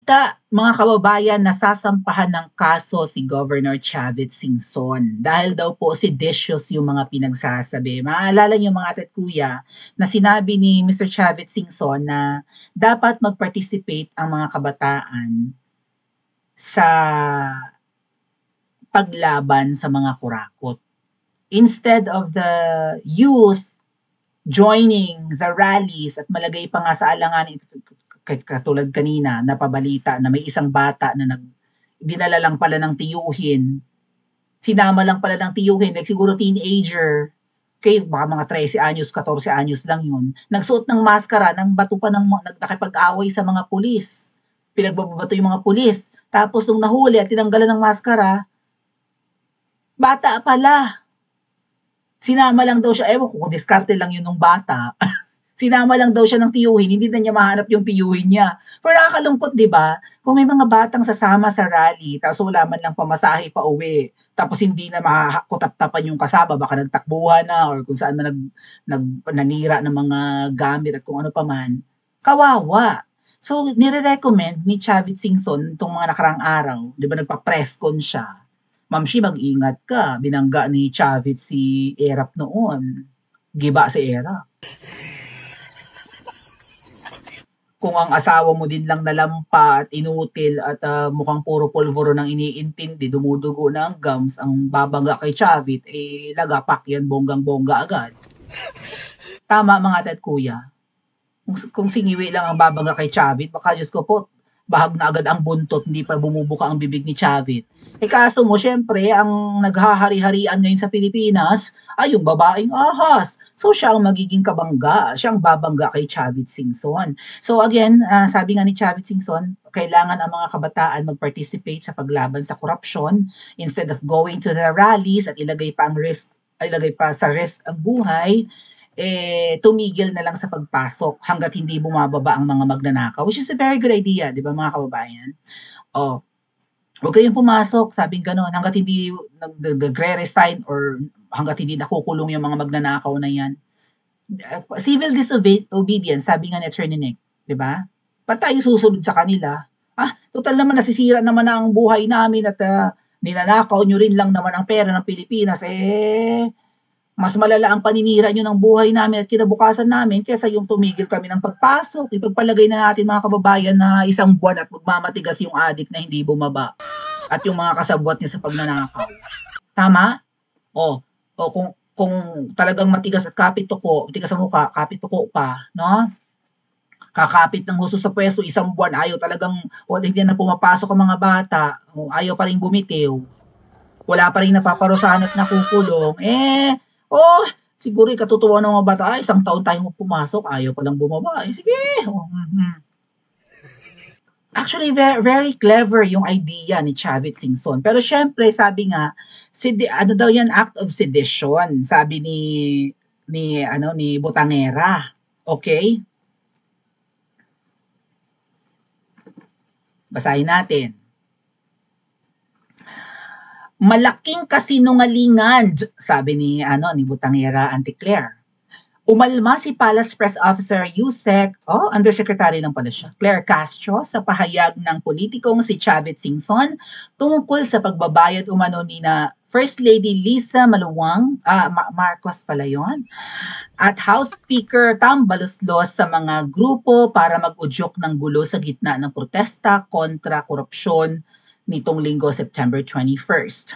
Balita, mga kababayan, nasasampahan ng kaso si Governor Chavit Singson dahil daw po seditious yung mga pinagsasabi. Maalala niyo mga ate at kuya na sinabi ni Mr. Chavit Singson na dapat mag-participate ang mga kabataan sa paglaban sa mga kurakot. Instead of the youth joining the rallies at malagay pa nga sa alanganin, katulad kanina, napabalita na may isang bata na dinala lang pala ng tiyuhin. Sinama lang pala ng tiyuhin, like siguro teenager, okay, baka mga 13 anyos, 14 anyos lang yun. Nagsuot ng maskara, nang bato pa nakipag-away sa mga pulis. Pinagbabato yung mga pulis. Tapos nung nahuli at tinanggalan ng maskara, bata pala. Sinama lang daw siya, ewan ko kung diskarte lang yun ng bata. Sinama lang daw siya ng tiyuhin, hindi na niya mahanap yung tiyuhin niya. Pero nakakalungkot, di ba? Kung may mga batang sasama sa rally, tapos wala man lang pamasahe pa uwi, tapos hindi na makakutap-tapan yung kasama, baka nagtakbuhan na, or kung saan man nanira ng mga gamit at kung ano pa man, kawawa. So, nire-recommend ni Chavit Singson itong mga nakarang araw, di ba nagpa-press con siya, Ma'am Shi, mag-ingat ka. Binangga ni Chavit si Erap noon. Giba si Erap. Kung ang asawa mo din lang nalampa at inutil at mukhang puro pulvuro nang iniintindi, dumudugo na ang gums, ang babangga kay Chavit, lagapak yan, bonggang-bongga agad. Tama mga ate at kuya. Kung singiwi lang ang babangga kay Chavit, baka Diyos ko po, bahag na agad ang buntot, hindi pa bumubuka ang bibig ni Chavit. Kaso mo, syempre, ang naghahari-harian ngayon sa Pilipinas ay yung babaeng ahas. So, siya ang magiging kabangga. Siya ang babangga kay Chavit Singson. So, again, sabi nga ni Chavit Singson, kailangan ang mga kabataan mag-participate sa paglaban sa korupsyon instead of going to the rallies at ilagay pa sa risk ang buhay, tumigil na lang sa pagpasok hanggat hindi bumababa ang mga magnanakaw, which is a very good idea, di ba mga kababayan? Huwag kayong pumasok, sabing gano'n, hanggat hindi nagre-resign or hanggat hindi nakukulong yung mga magnanakaw na yan. Civil disobedience, sabi nga ni Attorney Nick, di ba? Ba't tayo susunod sa kanila? Total naman nasisira naman ang buhay namin at ninanakaw nyo rin lang naman ang pera ng Pilipinas, mas malala ang paninira nyo ng buhay namin at kinabukasan namin kaysa yung tumigil kami ng pagpasok. Ipagpalagay na natin mga kababayan na isang buwan at magmamatigas yung adik na hindi bumaba at yung mga kasabwat niya sa pagnanakaw. Tama? Kung talagang matigas at matigas sa mukha, kapit-tuko pa, no? Kakapit ng husto sa pwesto, isang buwan, ayaw talagang, hindi na pumapasok ang mga bata, ayaw pa rin bumitiw, wala pa rin napaparusahan at nakukulong, siguro katutuwa ng mga bata, isang taon tayong pumasok, ayaw palang bumaba. Sige. Actually, very, very clever yung idea ni Chavit Singson. Pero syempre, sabi nga, ano daw yan, act of sedition, sabi ni Butangera. Okay? Basahin natin. Malaking kasinungalingan, sabi ni Butangera Anticlair. Umalma si Palace Press Officer Yusek, Undersecretary lang pala siya, Claire Castro, sa pahayag ng politikong si Chavit Singson tungkol sa pagbabayad umano ni na First Lady Lisa Maluwang, Marcos pala yun, at House Speaker Tam Baluslos sa mga grupo para mag-udyok ng gulo sa gitna ng protesta kontra korupsyon nitong linggo, September 21st.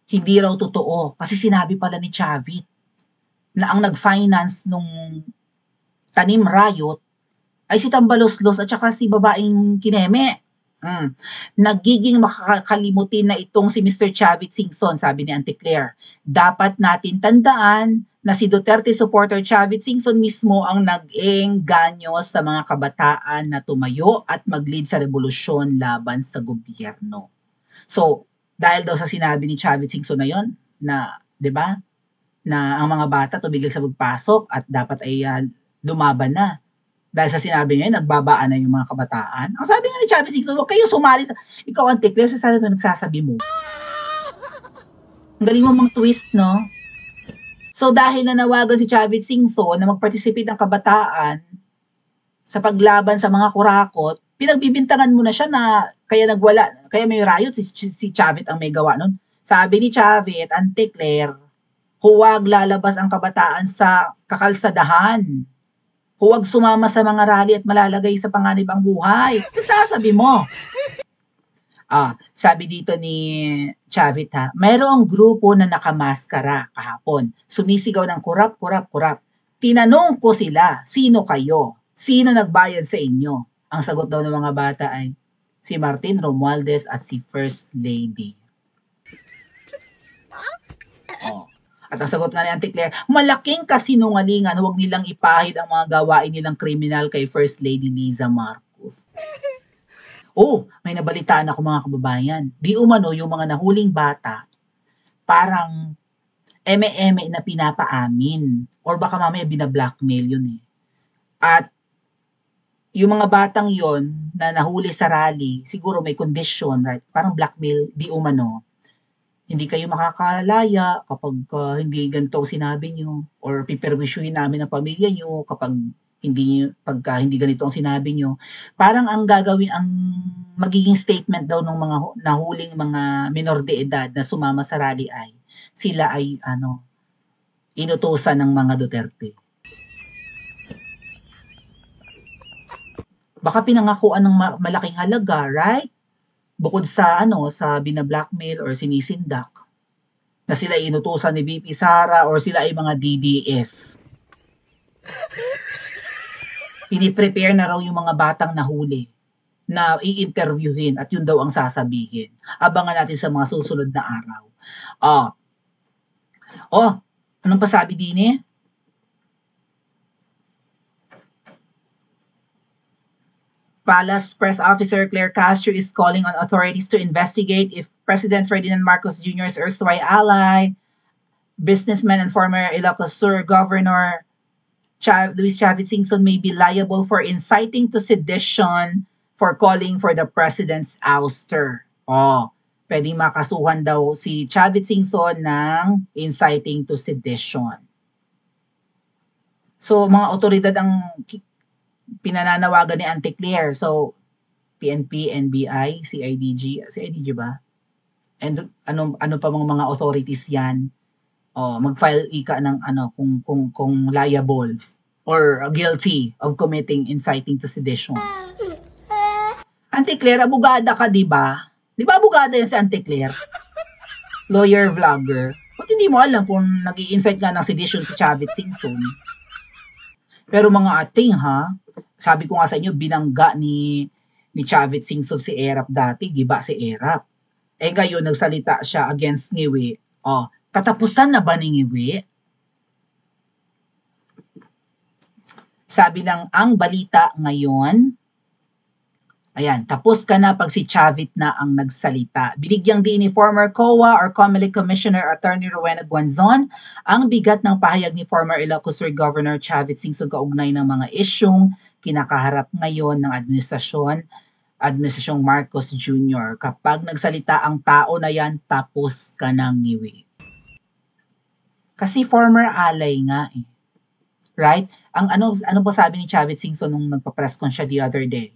Hindi raw totoo kasi sinabi pala ni Chavit na ang nag-finance nung tanim riot ay si Tambaloslos at saka si babaeng Kineme. Nagiging makakalimutin na itong si Mr. Chavit Singson, sabi ni Anticlair. Dapat natin tandaan na si Duterte supporter Chavit Singson mismo ang nag-engganyo sa mga kabataan na tumayo at mag-lead sa revolusyon laban sa gobyerno. So, dahil daw sa sinabi ni Chavit Singson na yon, na, 'di ba, na ang mga bata tumigil sa pagpasok at dapat ay lumaban na. Dahil sa sinabi niya, nagbabaan na yung mga kabataan. Ang sabi nga ni Chavit Singson, huwag kayo sumali sa... Ikaw, Anticlair, sa sabi mo, nagsasabi mo. Ang galing mo mang twist, no? So, dahil nanawagan si Chavit Singson na mag-participate ng kabataan sa paglaban sa mga kurakot, Pinagbibintangan mo na siya na kaya may riot si Chavit ang may gawa nun. Sabi ni Chavit, Auntie Claire, huwag lalabas ang kabataan sa kakalsadahan. Huwag sumama sa mga rally at malalagay sa panganib ang buhay. Nagsasabi mo. Sabi dito ni Chavit mayroong grupo na nakamaskara kahapon. Sumisigaw ng kurap, kurap, kurap. Tinanong ko sila, sino kayo? Sino nagbayad sa inyo? Ang sagot daw ng mga bata ay si Martin Romualdez at si First Lady. At ang sagot nga ni Auntie Claire, malaking kasinungalingan, huwag nilang ipahid ang mga gawain nilang kriminal kay First Lady Liza Marcos. May nabalitaan ako mga kababayan. Di umano yung mga nahuling bata, parang eme-eme na pinapaamin. Or baka mamaya binablackmail yun eh. At yung mga batang yon na nahuli sa rally, siguro may condition, right? Parang blackmail, di umano. Hindi kayo makakalaya kapag hindi ganito sinabi nyo. Or piperwisyuhin namin ang pamilya nyo kapag pagka hindi ganito ang sinabi nyo. Parang ang magiging statement daw ng mga nahuling mga minor de edad na sumama sa rally ay sila ay inutusan ng mga Duterte. Baka pinangakuan ng malaking halaga, right? Bukod sa sa bina-blackmail or sinisindak na sila ay inutusan ni VP Sara or sila ay mga DDS. Ini-prepare na raw yung mga batang nahuli na i-interviewin at yun daw ang sasabihin. Abangan natin sa mga susunod na araw. Anong pasabi din eh? Palace Press Officer Claire Castro is calling on authorities to investigate if President Ferdinand Marcos Jr.'s erstwhile ally, businessman and former Ilocos Sur Governor Luis Chavit Singson may be liable for inciting to sedition for calling for the president's ouster. Pwedeng makasuhan daw si Chavit Singson ng inciting to sedition. So, mga otoridad ang pinananawagan ni Auntie Claire. So, PNP, NBI, CIDG ba? And ano pa mga authorities yan? Mag-file ika ng kung liable or guilty of committing inciting to sedition. Auntie Claire, abogada ka, di ba? Di ba abogada yan si Auntie Claire? Lawyer, vlogger. Ba't hindi mo alam kung nag-i-incite nga ng sedition si Chavit Singson? Pero mga ating sabi ko nga sa inyo, binangga ni Chavit Singson si Erap dati, giba si Erap. Ngayon, nagsalita siya against Ngiwi. Katapusan na ba ni Ngiwi? Sabi ng ang balita ngayon, ayan, tapos ka na pag si Chavit na ang nagsalita. Binigyang din ni former COA or COMELEC Commissioner Attorney Rowena Guanzon ang bigat ng pahayag ni former Ilocos Sur Governor Chavit Singson kaugnay ng mga isyung kinakaharap ngayon ng Administrasyong Marcos Jr. Kapag nagsalita ang tao na yan, tapos ka ng Ngiwi. Kasi former ally nga eh. Right? Ang ano ba sabi ni Chavit Singson nung nagpa-press con siya the other day?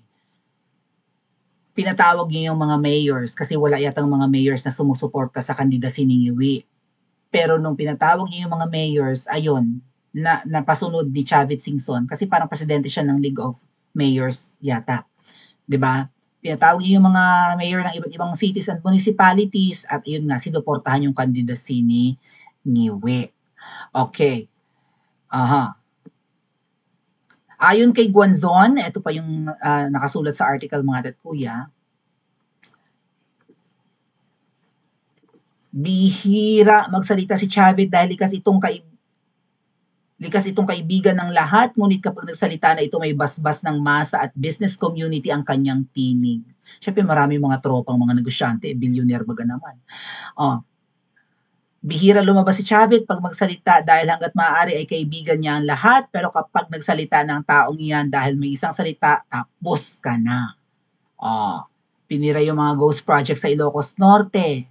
Pinatawag niya yung mga mayors kasi wala yatang mga mayors na sumusuporta sa kandidacy ni Ngiwi. Pero nung pinatawag niya yung mga mayors, ayun, napasunod ni Chavit Singson kasi parang presidente siya ng League of Mayors yata. 'Di ba? Pinatawag niya yung mga mayor ng iba't ibang cities and municipalities at ayun nga, sinuportahan yung candidacy ni Ngiwi. Okay. Ayon kay Guanzon, ito pa yung nakasulat sa article mga kuya. Bihira magsalita si Chavit dahil likas itong kaibigan ng lahat, ngunit kapag nagsalita na ito may basbas ng masa at business community ang kanyang tinig. Siyempre marami mga tropang mga negosyante, billionaire baga naman. Bihira lumabas si Chavit pag magsalita dahil hanggat maaari ay kaibigan niya ang lahat, pero kapag nagsalita ng taong iyan dahil may isang salita, tapos ka na. Pinira yung mga ghost project sa Ilocos Norte.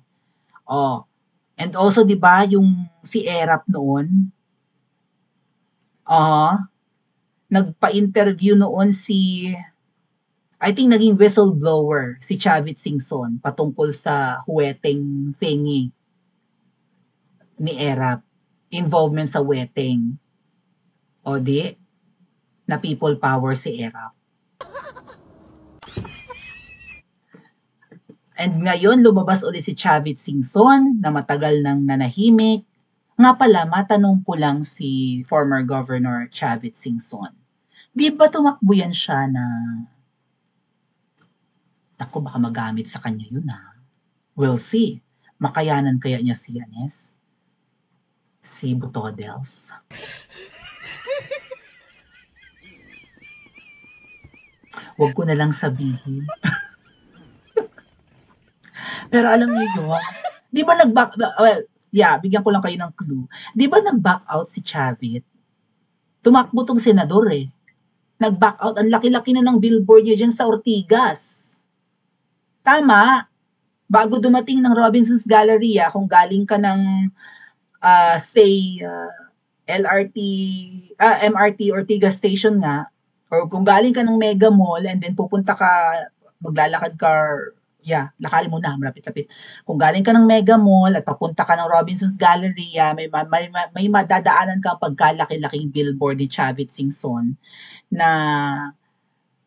And also, di ba, yung si Erap noon, nagpa-interview noon si I think naging whistleblower si Chavit Singson patungkol sa huweteng thingy ni Erap. Involvement sa weteng. O di, na people power si Erap. And ngayon, lumabas ulit si Chavit Singson na matagal nang nanahimik. Nga pala, matanong ko lang si former Governor Chavit Singson. Di ba tumakbo yan siya na ako baka magamit sa kanya yun We'll see. Makayanan kaya niya si Yanes? Si Butodels? Huwag ko na lang sabihin. Pero alam niyo yun, di ba bigyan ko lang kayo ng clue. Di ba nag-back out si Chavit? Tumakbo tong senador Nag-back out, ang laki-laki na ng billboard niya dyan sa Ortigas. Tama. Bago dumating ng Robinson's Galleria, kung galing ka ng, MRT Ortigas Station nga, or kung galing ka ng Mega Mall and then pupunta ka, maglalakad ka, lakali mo na, malapit-lapit. Kung galing ka ng Mega Mall at papunta ka ng Robinson's Galleria, may madadaanan kang pagkalaki-laking billboard ni Chavit Singson na,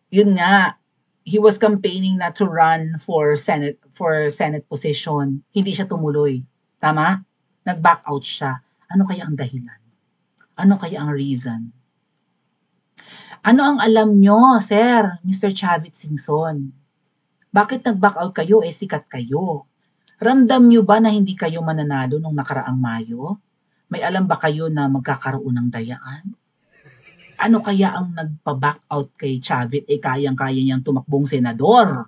yun nga, he was campaigning not to run for Senate position. Hindi siya tumuloy. Tama? Nag-back out siya. Ano kaya ang dahilan? Ano kaya ang reason? Ano ang alam nyo, Sir, Mr. Chavit Singson? Bakit nag-back out kayo? Sikat kayo. Ramdam nyo ba na hindi kayo mananalo nung nakaraang Mayo? May alam ba kayo na magkakaroon ng dayaan? Ano kaya ang nagpa-back out kay Chavit? Kayang-kaya niyang tumakbong senador.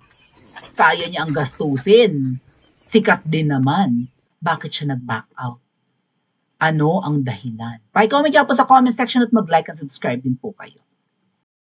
Kaya niya ang gastusin. Sikat din naman. Bakit siya nag-back out? Ano ang dahilan? Pa-comment niyo po sa comment section at mag-like and subscribe din po kayo.